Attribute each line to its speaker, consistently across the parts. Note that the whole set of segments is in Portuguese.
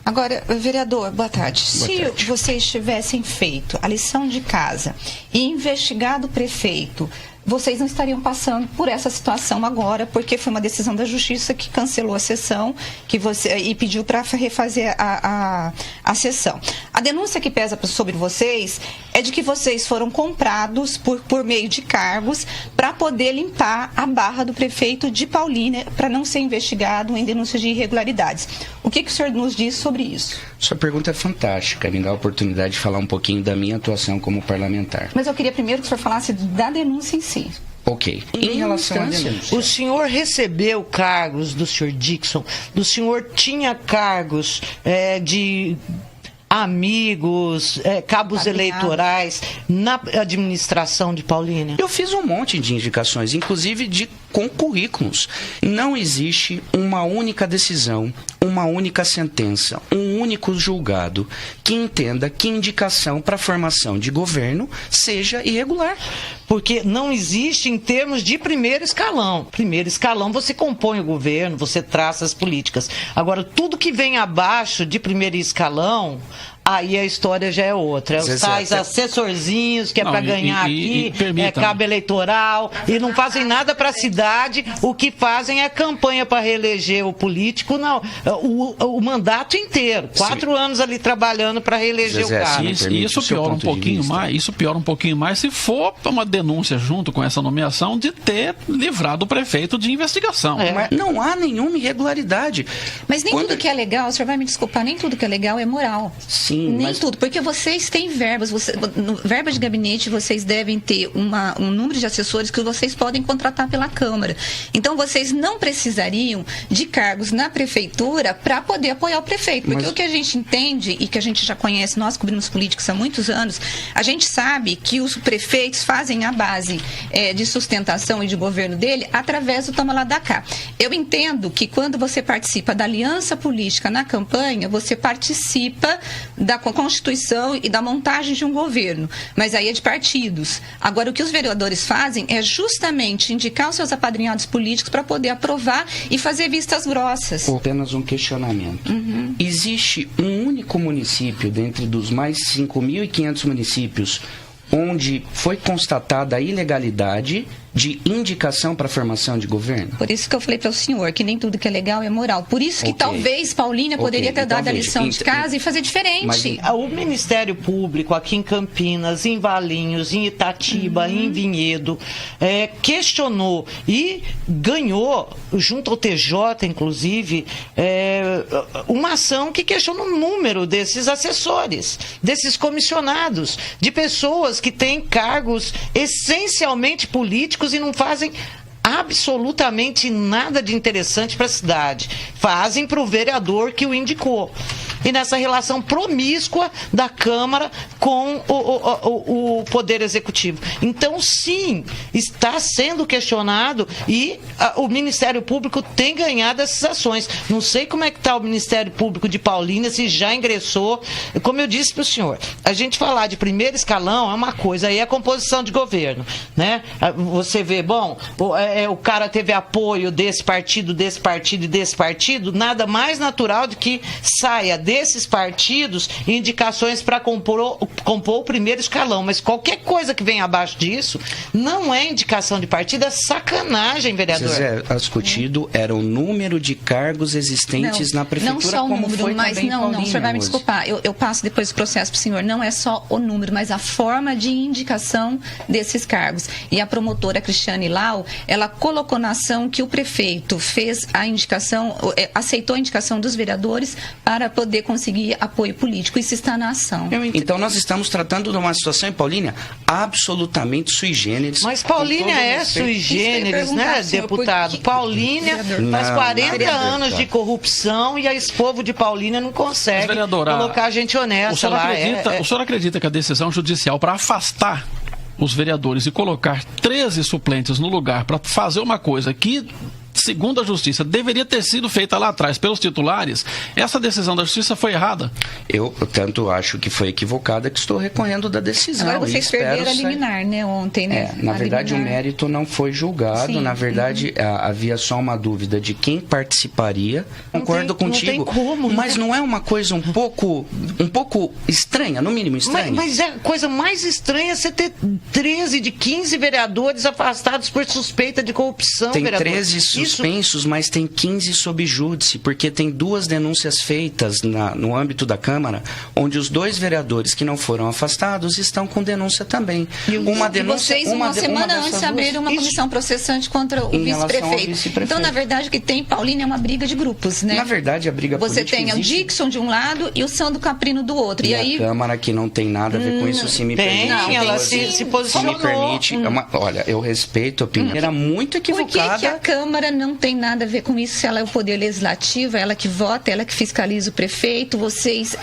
Speaker 1: Agora, vereador, boa tarde. Se vocês tivessem feito a lição de casa e investigado o prefeito, vocês não estariam passando por essa situação agora, porque foi uma decisão da Justiça que cancelou a sessão e pediu para refazer a sessão. A denúncia que pesa sobre vocês é de que vocês foram comprados por meio de cargos para poder limpar a barra do prefeito de Paulínia para não ser investigado em denúncias de irregularidades. O que o senhor nos diz sobre isso?
Speaker 2: Sua pergunta é fantástica, me dá a oportunidade de falar um pouquinho da minha atuação como parlamentar.
Speaker 1: Mas eu queria primeiro que o senhor falasse da denúncia em si.
Speaker 2: Ok. Em relação à denúncia,
Speaker 3: o senhor recebeu cargos do senhor Dixon? O senhor tinha cargos de amigos, cabos eleitorais na administração de Paulínia?
Speaker 2: Eu fiz um monte de indicações, inclusive com currículos. Não existe uma única decisão, uma única sentença, um único julgado que entenda que indicação para formação de governo seja irregular.
Speaker 3: Porque não existe em termos de primeiro escalão. Primeiro escalão você compõe o governo, você traça as políticas. Agora, tudo que vem abaixo de primeiro escalão, aí a história já é outra. Os tais assessorzinhos que é para ganhar aqui, cabo eleitoral, e não fazem nada para a cidade, o que fazem é campanha para reeleger o político, não, o mandato inteiro, 4 anos ali trabalhando para reeleger o cara.
Speaker 4: Isso piora um pouquinho mais se for uma denúncia junto com essa nomeação de ter livrado o prefeito de investigação.
Speaker 2: Mas não há nenhuma irregularidade.
Speaker 1: Mas nem tudo que é legal, o senhor vai me desculpar, nem tudo que é legal é moral.
Speaker 2: Sim,
Speaker 1: nem tudo, porque vocês têm verbas, verba de gabinete, vocês devem ter um número de assessores que vocês podem contratar pela Câmara. Então, vocês não precisariam de cargos na prefeitura para poder apoiar o prefeito. Porque o que a gente entende e que a gente já conhece, nós cobrimos políticos há muitos anos, a gente sabe que os prefeitos fazem a base de sustentação e de governo dele através do toma lá da cá. Eu entendo que quando você participa da aliança política na campanha, você participa da Constituição e da montagem de um governo, mas aí é de partidos. Agora, o que os vereadores fazem é justamente indicar os seus apadrinhados políticos para poder aprovar e fazer vistas grossas.
Speaker 2: Apenas um questionamento. Existe um único município dentre dos mais 5.500 municípios onde foi constatada a ilegalidade de indicação para formação de governo?
Speaker 1: Por isso que eu falei para o senhor que nem tudo que é legal é moral. Por isso que talvez Paulínia poderia ter dado a lição de casa e fazer diferente.
Speaker 3: O Ministério Público aqui em Campinas, em Valinhos, em Itatiba, em Vinhedo, questionou e ganhou, junto ao TJ, inclusive, uma ação que questiona o número desses assessores, desses comissionados, de pessoas que têm cargos essencialmente políticos e não fazem absolutamente nada de interessante para a cidade. Fazem para o vereador que o indicou. E nessa relação promíscua da Câmara com o Poder Executivo. Então, sim, está sendo questionado e o Ministério Público tem ganhado essas ações. Não sei como é que está o Ministério Público de Paulínia, se já ingressou. Como eu disse para o senhor, a gente falar de primeiro escalão é uma coisa, aí é a composição de governo, né? Você vê, o cara teve apoio desse partido e desse partido, nada mais natural do que saia desses partidos indicações para compor o primeiro escalão, mas qualquer coisa que vem abaixo disso não é indicação de partido, é sacanagem, vereador.
Speaker 2: Discutido era o número de cargos existentes na prefeitura.
Speaker 1: Não só o número, mas o senhor vai me
Speaker 2: hoje.
Speaker 1: desculpar, eu passo depois o processo para o senhor, não é só o número, mas a forma de indicação desses cargos. E a promotora Cristiane Lau, ela colocou na ação que o prefeito fez a indicação, aceitou a indicação dos vereadores para poder conseguir apoio político. Isso está na ação.
Speaker 2: Então nós estamos tratando de uma situação em Paulínia absolutamente sui generis.
Speaker 3: Mas Paulínia é sui generis, né, deputado? Paulínia faz 40 anos de corrupção e esse povo de Paulínia não consegue colocar gente honesta lá.
Speaker 4: O senhor acredita que a decisão judicial para afastar os vereadores e colocar 13 suplentes no lugar para fazer uma coisa que segundo a Justiça, deveria ter sido feita lá atrás pelos titulares, essa decisão da Justiça foi errada?
Speaker 2: Eu, tanto acho que foi equivocada que estou recorrendo da decisão.
Speaker 1: Agora vocês perderam a liminar, né, ontem, né?
Speaker 2: Na verdade,
Speaker 1: liminar.
Speaker 2: o mérito não foi julgado.
Speaker 1: Sim.
Speaker 2: Na verdade, havia só uma dúvida de quem participaria. Concordo contigo.
Speaker 3: Não tem como, né?
Speaker 2: Mas não é uma coisa um pouco estranha, no mínimo estranha?
Speaker 3: Mas é a coisa mais estranha você ter 13 de 15 vereadores afastados por suspeita de corrupção,
Speaker 2: Tem
Speaker 3: vereador.
Speaker 2: 13 suspensos, mas tem 15 sob júdice, porque tem 2 denúncias feitas no âmbito da Câmara, onde os 2 vereadores que não foram afastados estão com denúncia também.
Speaker 1: Vocês, uma semana antes, abriram uma comissão processante contra o vice-prefeito. Então, na verdade, o que tem, Paulínia, é uma briga de grupos, né?
Speaker 2: Na verdade, a briga política
Speaker 1: Você tem o Dixon de um lado e o Sandro Caprino do outro.
Speaker 2: E
Speaker 1: aí
Speaker 2: a Câmara, que não tem nada a ver com isso, se me permite.
Speaker 3: Ela se posicionou.
Speaker 2: Se me permite. Olha, eu respeito a opinião. Era muito equivocada.
Speaker 1: Por que a Câmara não tem nada a ver com isso? Se ela é o poder legislativo, ela que vota, ela que fiscaliza o prefeito. Vocês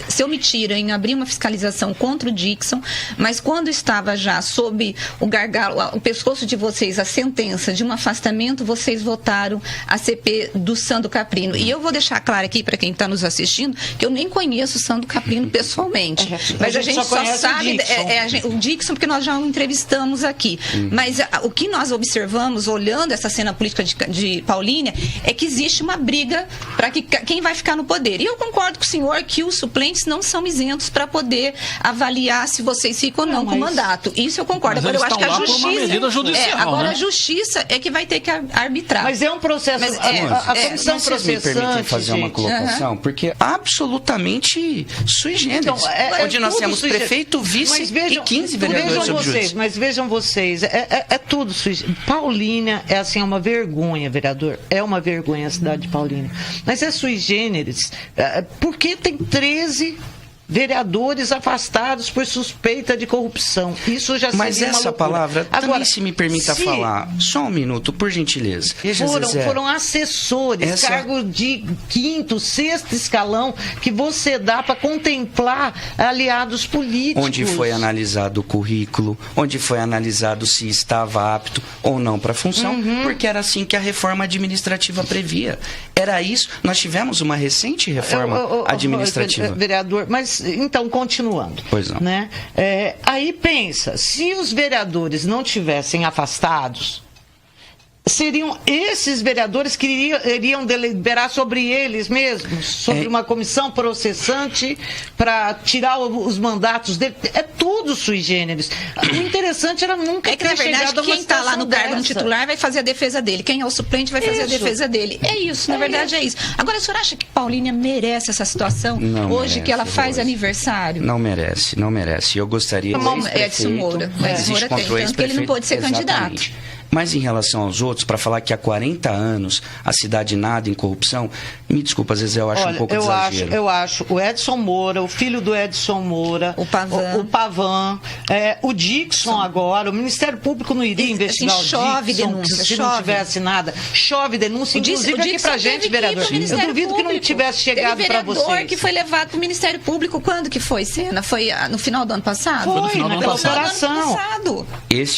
Speaker 1: se omitiram em abrir uma fiscalização contra o Dixon, mas quando estava já sob o gargalo, o pescoço de vocês, a sentença de um afastamento, vocês votaram a CP do Sandro Caprino. E eu vou deixar claro aqui para quem está nos assistindo que eu nem conheço o Sandro Caprino pessoalmente. Mas a gente só sabe o Dixon porque nós já o entrevistamos aqui. Mas o que nós observamos, olhando essa cena política de Paulínia, é que existe uma briga para quem vai ficar no poder. E eu concordo com o senhor que os suplentes não são isentos para poder avaliar se vocês ficam ou não com o mandato. Isso eu concordo.
Speaker 4: Mas
Speaker 1: agora eu acho que a
Speaker 4: por uma medida judicial,
Speaker 1: agora
Speaker 4: né?
Speaker 1: a justiça é que vai ter que arbitrar.
Speaker 3: Mas é um processo. A comissão
Speaker 2: vocês me permitem fazer uma colocação? Porque absolutamente sui generis. Onde nós temos prefeito, vice e 15 vereadores sob júdice.
Speaker 3: Mas vejam vocês, é tudo sui generis. Paulínia é assim, uma vergonha, vereador. É uma vergonha a cidade de Paulínia. Mas é sui generis porque tem 13 vereadores afastados por suspeita de corrupção. Isso já seria
Speaker 2: Mas essa
Speaker 3: uma loucura.
Speaker 2: palavra,
Speaker 3: agora,
Speaker 2: também se me permita falar, só um minuto, por gentileza.
Speaker 3: Foram assessores, cargo de 5º, 6º escalão que você dá para contemplar aliados políticos.
Speaker 2: Onde foi analisado o currículo, onde foi analisado se estava apto ou não para a função, porque era assim que a reforma administrativa previa. Era isso. Nós tivemos uma recente reforma administrativa.
Speaker 3: Vereador, mas então, continuando.
Speaker 2: Pois não.
Speaker 3: Né? Aí pensa, se os vereadores não tivessem afastados, seriam esses vereadores que iriam deliberar sobre eles mesmos, sobre uma comissão processante para tirar os mandatos dele. É tudo sui generis. O interessante era nunca
Speaker 1: que, na verdade, quem está lá no cargo no titular vai fazer a defesa dele. Quem é o suplente vai fazer a defesa dele. É isso, na verdade é isso. Agora, a senhora acha que Paulínia merece essa situação?
Speaker 2: Não
Speaker 1: hoje
Speaker 2: merece,
Speaker 1: que ela faz aniversário?
Speaker 2: Não merece, não merece. Eu gostaria
Speaker 1: que Edson Moura.
Speaker 2: Existe contra o
Speaker 1: ex-prefeito, que ele não pode ser candidato.
Speaker 2: Mas em relação aos outros, para falar que há 40 anos a cidade nada em corrupção, me desculpa, Zezé, eu acho um pouco exagero.
Speaker 3: Eu acho o Edson Moura, o filho do Edson Moura, o Pavan, o Dixon agora, o Ministério Público não iria investigar o Dixon, se não tivesse nada. Chove denúncia, inclusive aqui pra gente, vereador. Eu duvido que não tivesse chegado para vocês.
Speaker 1: Vereador que foi levado para o Ministério Público, quando que foi, Sena? Foi no final do ano passado?
Speaker 4: Foi no final do ano passado.
Speaker 3: Pela operação.
Speaker 2: Esse